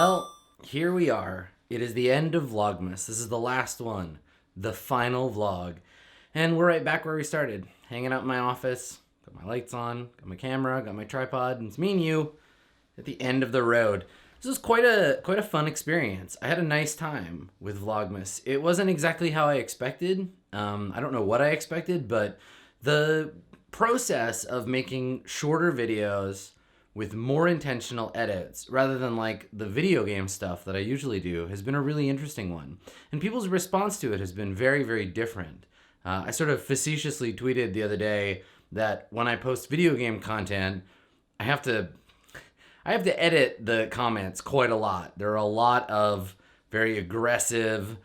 Well, here we are. It is the end of Vlogmas. This is the last one, the final vlog. And we're right back where we started, hanging out in my office, got my lights on, got my camera, got my tripod, and it's me and you at the end of the road. This was quite a fun experience. I had a nice time with Vlogmas. It wasn't exactly how I expected. I don't know what I expected, but the process of making shorter videos with more intentional edits rather than like the video game stuff that I usually do has been a really interesting one. And people's response to it has been very, very different. I sort of facetiously tweeted the other day that when I post video game content, I have to edit the comments quite a lot. There are a lot of very aggressive,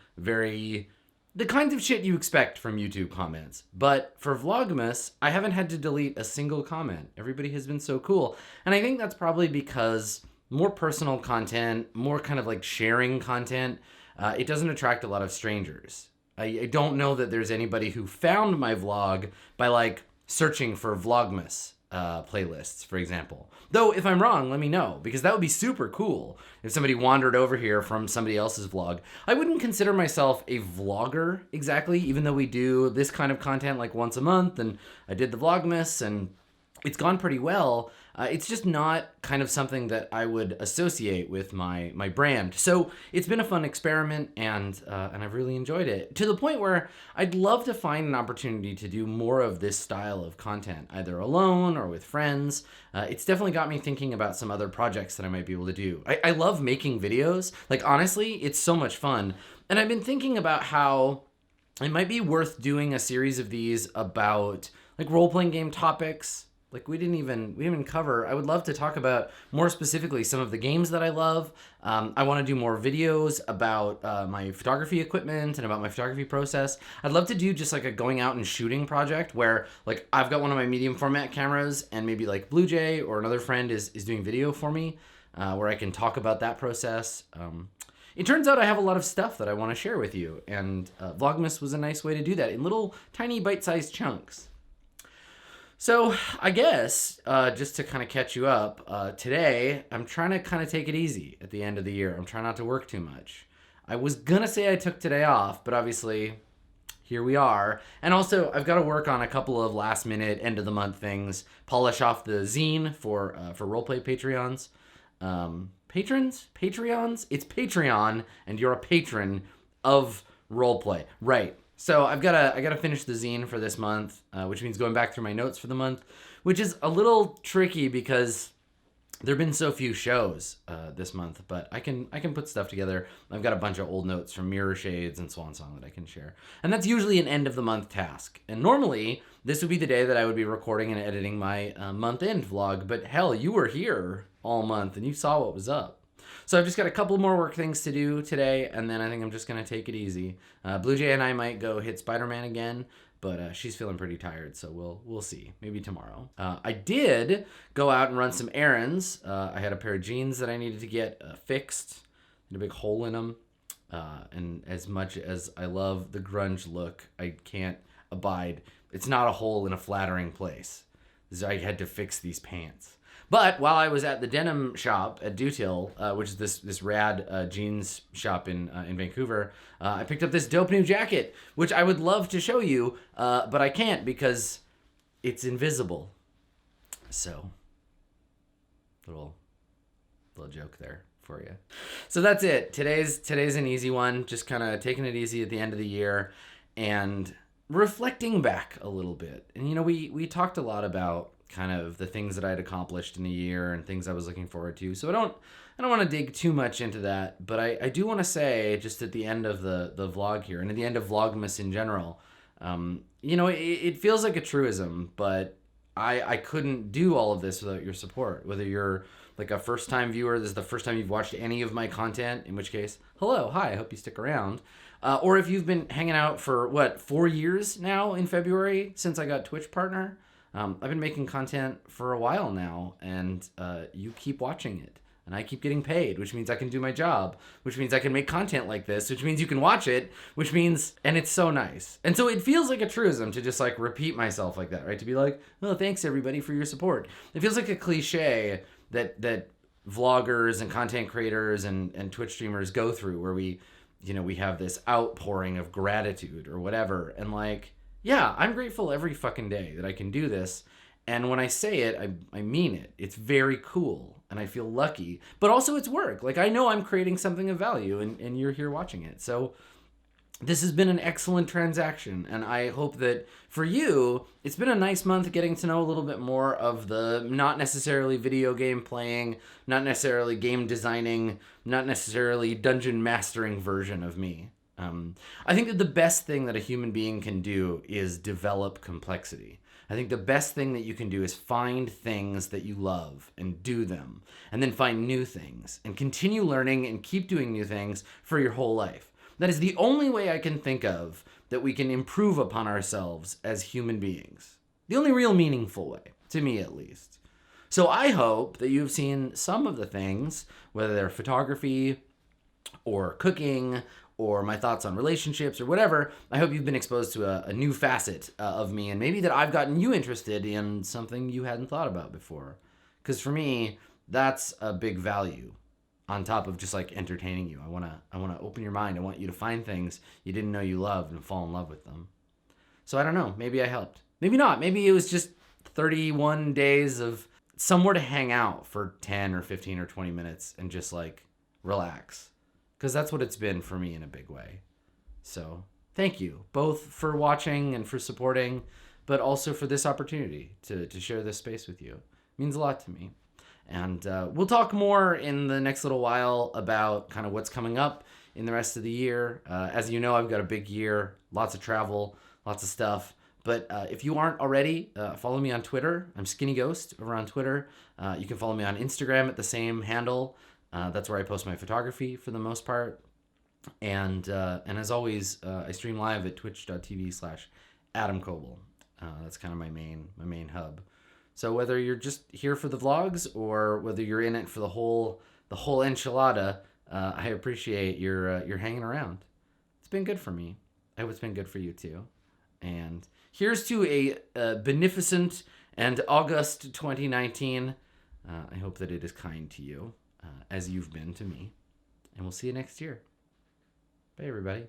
the kinds of shit you expect from YouTube comments. But for Vlogmas, I haven't had to delete a single comment. Everybody has been so cool. And I think that's probably because more personal content, more kind of like sharing content, it doesn't attract a lot of strangers. I don't know that there's anybody who found my vlog by like searching for Vlogmas playlists, for example. Though, if I'm wrong, let me know, because that would be super cool if somebody wandered over here from somebody else's vlog. I wouldn't consider myself a vlogger exactly, even though we do this kind of content like once a month, and I did the Vlogmas, and it's gone pretty well. It's just not kind of something that I would associate with my brand. So it's been a fun experiment, and I've really enjoyed it, to the point where I'd love to find an opportunity to do more of this style of content, either alone or with friends. It's definitely got me thinking about some other projects that I might be able to do. I love making videos. Like, honestly, it's so much fun. And I've been thinking about how it might be worth doing a series of these about like role-playing game topics. Like we didn't even cover. I would love to talk about more specifically some of the games that I love. I want to do more videos about my photography equipment and about my photography process. I'd love to do just like a going out and shooting project where like I've got one of my medium format cameras and maybe like Blue Jay or another friend is doing video for me, where I can talk about that process. It turns out I have a lot of stuff that I want to share with you, and Vlogmas was a nice way to do that in little tiny bite-sized chunks. So I guess, just to kind of catch you up, today I'm trying to kind of take it easy at the end of the year. I'm trying not to work too much. I was gonna say I took today off, but obviously here we are. And also I've got to work on a couple of last minute end of the month things, polish off the zine for roleplay Patreons. Patrons? Patreons? It's Patreon, and you're a patron of roleplay. Right. So I gotta finish the zine for this month, which means going back through my notes for the month, which is a little tricky because there've been so few shows this month. But I can put stuff together. I've got a bunch of old notes from Mirror Shades and Swan Song that I can share, and that's usually an end of the month task. And normally this would be the day that I would be recording and editing my month end vlog. But hell, you were here all month and you saw what was up. So I've just got a couple more work things to do today, and then I think I'm just going to take it easy. Blue Jay and I might go hit Spider-Man again, but she's feeling pretty tired, so we'll see. Maybe tomorrow. I did go out and run some errands. I had a pair of jeans that I needed to get fixed. Had a big hole in them. And as much as I love the grunge look, I can't abide. It's not a hole in a flattering place. I had to fix these pants. But while I was at the denim shop at Dutill, which is this rad jeans shop in Vancouver, I picked up this dope new jacket, which I would love to show you, but I can't because it's invisible. So, little joke there for you. So that's it. Today's an easy one. Just kind of taking it easy at the end of the year and reflecting back a little bit. And you know, we talked a lot about kind of the things that I had accomplished in a year and things I was looking forward to. So I don't want to dig too much into that, but I do want to say just at the end of the vlog here and at the end of Vlogmas in general, you know, it feels like a truism, but I couldn't do all of this without your support. Whether you're like a first-time viewer, this is the first time you've watched any of my content, in which case, hello, hi, I hope you stick around. Or if you've been hanging out for, 4 years now in February since I got Twitch partner. I've been making content for a while now, and you keep watching it, and I keep getting paid, which means I can do my job, which means I can make content like this, which means you can watch it, which means, and it's so nice. And so it feels like a truism to just like repeat myself like that, right? To be like, oh, thanks everybody for your support. It feels like a cliche that vloggers and content creators and Twitch streamers go through, where we have this outpouring of gratitude or whatever. And like, yeah, I'm grateful every fucking day that I can do this. And when I say it, I mean it. It's very cool and I feel lucky, but also it's work. Like, I know I'm creating something of value and you're here watching it. So this has been an excellent transaction, and I hope that for you, it's been a nice month getting to know a little bit more of the not necessarily video game playing, not necessarily game designing, not necessarily dungeon mastering version of me. I think that the best thing that a human being can do is develop complexity. I think the best thing that you can do is find things that you love and do them, and then find new things and continue learning and keep doing new things for your whole life. That is the only way I can think of that we can improve upon ourselves as human beings. The only real meaningful way, to me at least. So I hope that you've seen some of the things, whether they're photography or cooking or my thoughts on relationships or whatever. I hope you've been exposed to a new facet of me, and maybe that I've gotten you interested in something you hadn't thought about before. Because for me, that's a big value. On top of just like entertaining you, I wanna open your mind. I want you to find things you didn't know you loved and fall in love with them. So I don't know. Maybe I helped. Maybe not. Maybe it was just 31 days of somewhere to hang out for 10 or 15 or 20 minutes and just like relax. Because that's what it's been for me in a big way. So thank you both for watching and for supporting, but also for this opportunity to share this space with you. It means a lot to me. And we'll talk more in the next little while about kind of what's coming up in the rest of the year. As you know, I've got a big year, lots of travel, lots of stuff. But if you aren't already, follow me on Twitter. I'm Skinny Ghost over on Twitter. You can follow me on Instagram at the same handle. That's where I post my photography for the most part. And as always, I stream live at twitch.tv/Adam Coble. That's kind of my main hub. So whether you're just here for the vlogs or whether you're in it for the whole enchilada, I appreciate your hanging around. It's been good for me. I hope it's been good for you too. And here's to a beneficent and August 2019. I hope that it is kind to you as you've been to me. And we'll see you next year. Bye, everybody.